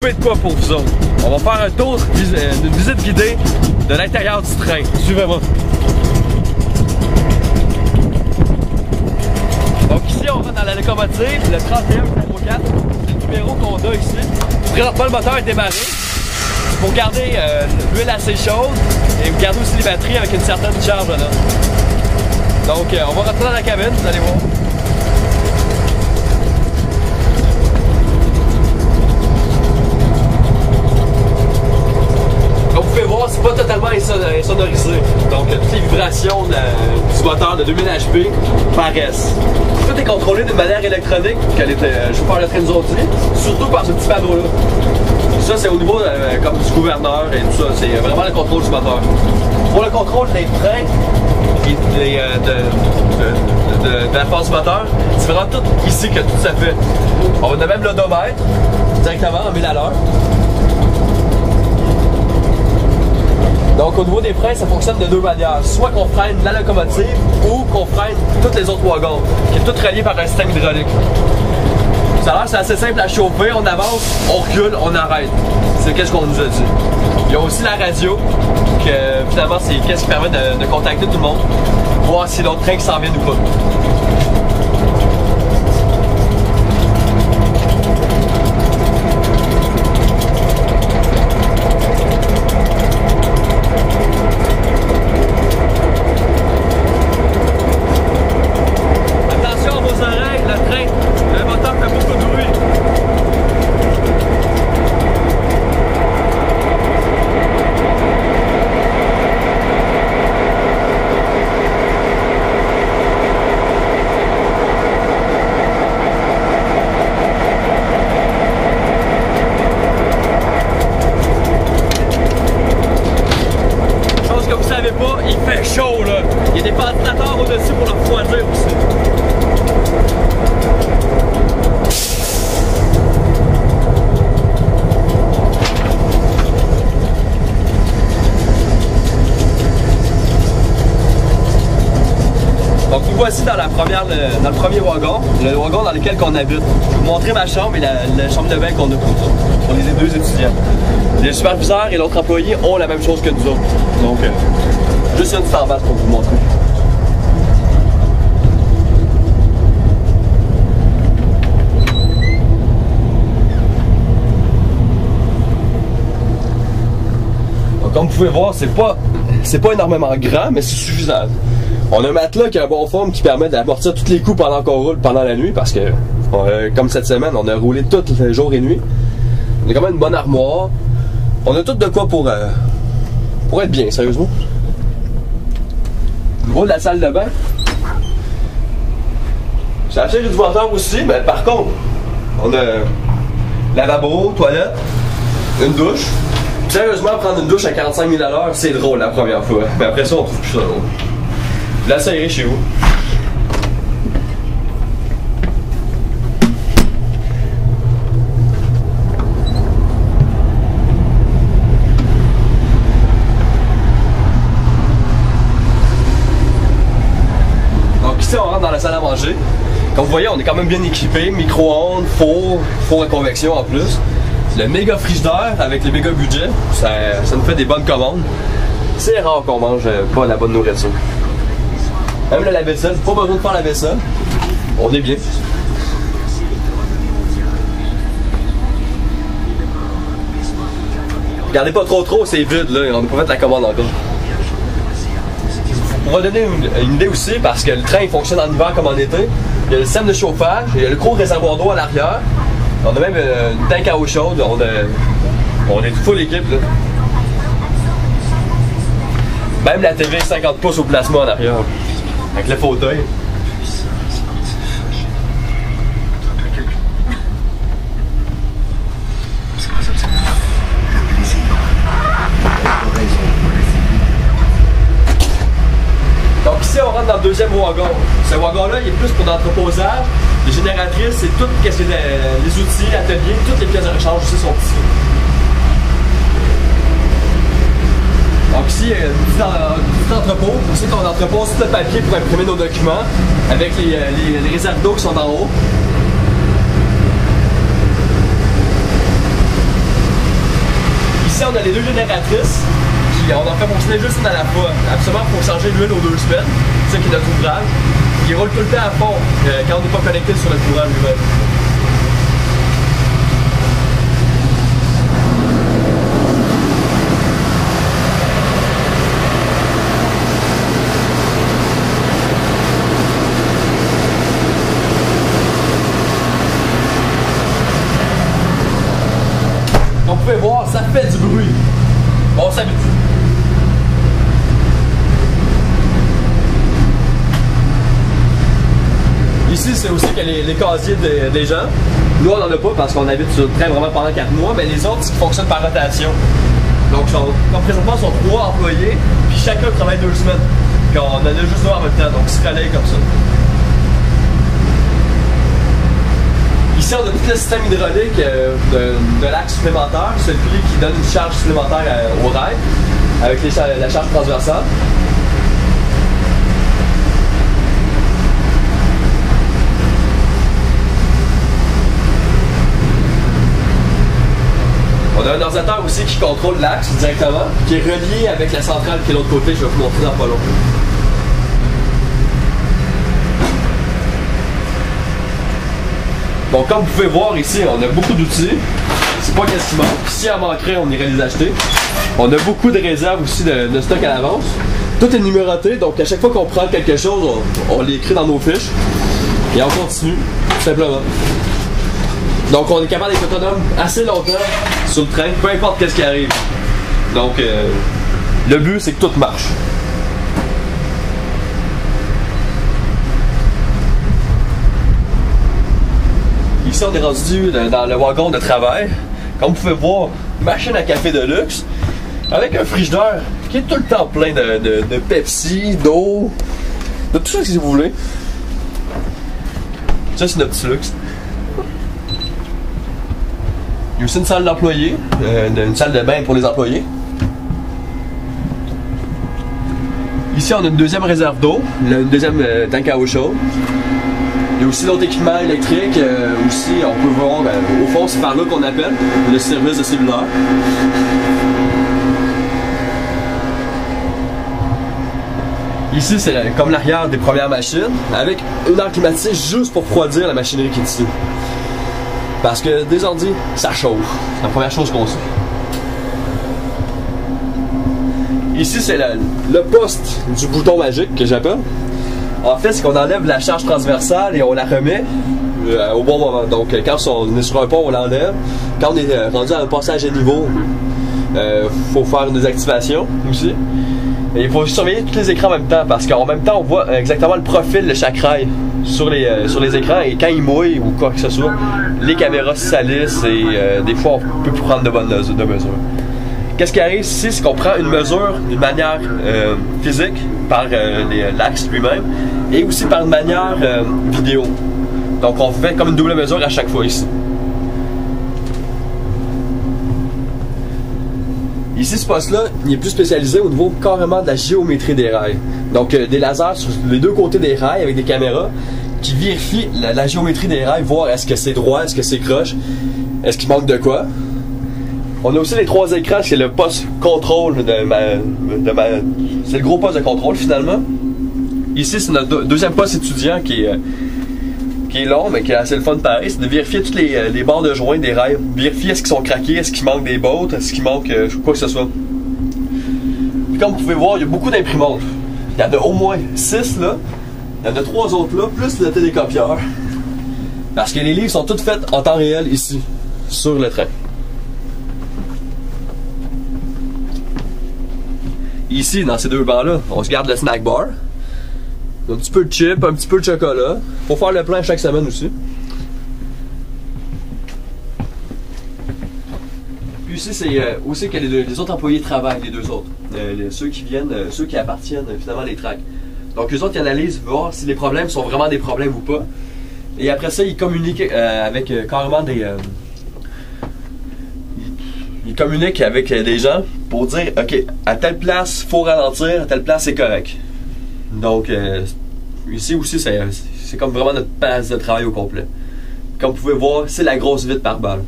équipé de quoi pour vous autres. On va faire un tour, une visite guidée de l'intérieur du train. Suivez-moi. Donc ici, on va dans la locomotive, le 3104. C'est le numéro qu'on a ici. Présentement, le moteur est démarré. Pour garder l'huile assez chaude et garder aussi les batteries avec une certaine charge là. Donc on va rentrer dans la cabine, vous allez voir. Comme vous pouvez voir, c'est pas totalement insonorisé. Donc toutes les vibrations du moteur de 2000 HP paraissent. Tout est contrôlé d'une manière électronique que le chauffeur de train nous a dit, surtout par ce petit panneau là. Ça c'est au niveau comme du gouverneur et tout ça, c'est vraiment le contrôle du moteur. Pour le contrôle des freins et de la force du moteur, c'est vraiment tout ici que tout ça fait. On a même l'odomètre directement en 1000 à l'heure. Donc au niveau des freins, ça fonctionne de deux manières. Soit qu'on freine la locomotive ou qu'on freine tous les autres wagons, qui est tout relié par un système hydraulique. Ça a l'air c'est assez simple à chauffer, on avance, on recule, on arrête. C'est qu'est-ce qu'on nous a dit. Il y a aussi la radio, que finalement c'est qu'est-ce qui permet de contacter tout le monde, voir si l'autre train qui s'en vient ou pas. Il fait chaud là. Il y a des ventilateurs au-dessus pour le refroidir aussi. Donc nous voici dans le premier wagon, le wagon dans lequel on habite. Je vais vous montrer ma chambre et la chambre de bain qu'on a pour les deux étudiants. Les superviseurs et l'autre employé ont la même chose que nous autres. Donc juste une petite en bas pour vous montrer. Donc, comme vous pouvez voir, c'est pas énormément grand, mais c'est suffisant. On a un matelas qui a un bon forme qui permet d'amortir tous les coups pendant qu'on roule pendant la nuit, parce que comme cette semaine, on a roulé tout le jour et nuit. On a quand même une bonne armoire. On a tout de quoi pour être bien, sérieusement. Au niveau de la salle de bain, c'est assez rudimentaire aussi, mais par contre, on a lavabo, toilette, une douche. Sérieusement, prendre une douche à 45 000 à l'heure, c'est drôle la première fois. Mais après ça, on trouve plus ça drôle. Vous l'essayerez chez vous. Ici, on rentre dans la salle à manger. Comme vous voyez, on est quand même bien équipé. Micro-ondes, four à convection en plus. Le méga frigidaire avec les méga budgets, ça nous fait des bonnes commandes. C'est rare qu'on mange pas la bonne nourriture. Même le lave-vaisselle, pas besoin de faire la vaisselle. On est bien. Regardez pas trop, c'est vide là. On n'a pas fait la commande encore. On va donner une idée aussi, parce que le train il fonctionne en hiver comme en été. Il y a le système de chauffage, il y a le gros réservoir d'eau à l'arrière. On a même une tank à eau chaude, on est full équipe là. Même la TV 50 pouces au plasma en arrière, avec le fauteuil. Donc ici on rentre dans le deuxième wagon. Ce wagon-là, il est plus pour l'entreposage. Les génératrices, c'est tout ce que les outils, ateliers, toutes les pièces de rechange aussi sont ici. Donc ici, petit entrepôt. Ici, on entrepose tout le papier pour imprimer nos documents avec les réserves d'eau qui sont en haut. on a les deux génératrices. Qui, on en fait fonctionner juste une à la fois. Absolument, il faut changer l'huile aux 2 semaines. C'est ça qui est notre ouvrage. Il roule tout le temps à fond quand on n'est pas connecté sur le courant lui-même. Comme vous pouvez voir, ça fait du bruit. Bon, on s'habitue. Ici, c'est aussi que les casiers des gens. Nous, on n'en a pas parce qu'on habite sur le train vraiment pendant 4 mois, mais les autres, ils fonctionnent par rotation. Donc, comme présentement, ils sont 3 employés, puis chacun travaille 2 semaines. Puis on en a juste 2 en même temps, donc ils se relayent comme ça. Ici, on a tout le système hydraulique de l'axe supplémentaire, celui qui donne une charge supplémentaire au rail, avec la charge transversale. On a un ordinateur aussi qui contrôle l'axe directement, qui est relié avec la centrale qui est de l'autre côté, je vais vous montrer dans pas long. Donc comme vous pouvez voir ici, on a beaucoup d'outils. C'est pas qu'est-ce qui manque. Si en manquerait, on irait les acheter. On a beaucoup de réserves aussi de stock à l'avance. Tout est numéroté, donc à chaque fois qu'on prend quelque chose, on l'écrit dans nos fiches. Et on continue, tout simplement. Donc on est capable d'être autonome assez longtemps sur le train, peu importe qu'est-ce qui arrive. Donc le but c'est que tout marche. Ici on est rendu dans le wagon de travail. Comme vous pouvez voir, machine à café de luxe avec un frigidaire qui est tout le temps plein de Pepsi, d'eau, de tout ça si vous voulez. Ça c'est notre petit luxe. Il y a aussi une salle d'employés, une salle de bain pour les employés. Ici, on a une deuxième réserve d'eau, une deuxième tank à eau chaude. Il y a aussi d'autres équipements électriques. Aussi, on peut voir, au fond, c'est par là qu'on appelle le service de cellulaire. Ici, c'est comme l'arrière des premières machines, avec une air climatisée juste pour refroidir la machinerie qui est ici. Parce que des ordi, ça chauffe. C'est la première chose qu'on sait. Ici, c'est le poste du bouton magique que j'appelle. En fait, c'est qu'on enlève la charge transversale et on la remet au bon moment. Donc, quand on est sur un pont, on l'enlève. Quand on est rendu à un passage à niveau, faut faire une désactivation aussi. Et il faut surveiller tous les écrans en même temps parce qu'en même temps, on voit exactement le profil de chaque rail sur les écrans et quand il mouille ou quoi que ce soit, les caméras salissent et des fois on peut plus prendre de bonnes mesures. Qu'est-ce qui arrive ici, c'est qu'on prend une mesure d'une manière physique par l'axe lui-même et aussi par une manière vidéo. Donc on fait comme une double mesure à chaque fois ici. Ici, ce poste-là, il est plus spécialisé au niveau carrément de la géométrie des rails. Donc, des lasers sur les deux côtés des rails avec des caméras qui vérifient la géométrie des rails, voir est-ce que c'est droit, est-ce que c'est croche, est-ce qu'il manque de quoi. On a aussi les 3 écrans, c'est le poste contrôle c'est le gros poste de contrôle finalement. Ici, c'est notre deuxième poste étudiant qui est long, mais qui est assez le fun pareil, c'est de vérifier toutes les barres de joint des rails. Vérifier est-ce qu'ils sont craqués, est-ce qu'il manque des bottes, est-ce qu'il manque quoi que ce soit. Puis comme vous pouvez voir, il y a beaucoup d'imprimantes. Il y en a au moins 6 là. Il y en a 3 autres là, plus le télécopieur. Parce que les livres sont tous faits en temps réel ici, sur le train. Ici, dans ces 2 bancs-là, on se garde le snack bar. Un petit peu de chips, un petit peu de chocolat. Faut faire le plein chaque semaine aussi. Puis ici, c'est aussi que les autres employés travaillent, les 2 autres. Ceux qui viennent, ceux qui appartiennent finalement à les tracks. Donc eux autres, ils analysent, voir si les problèmes sont vraiment des problèmes ou pas. Et après ça, ils communiquent avec carrément des... ils communiquent avec des gens pour dire, OK, à telle place, il faut ralentir, à telle place, c'est correct. Donc, ici aussi, c'est comme vraiment notre place de travail au complet. Comme vous pouvez voir, c'est la grosse vitre par balle.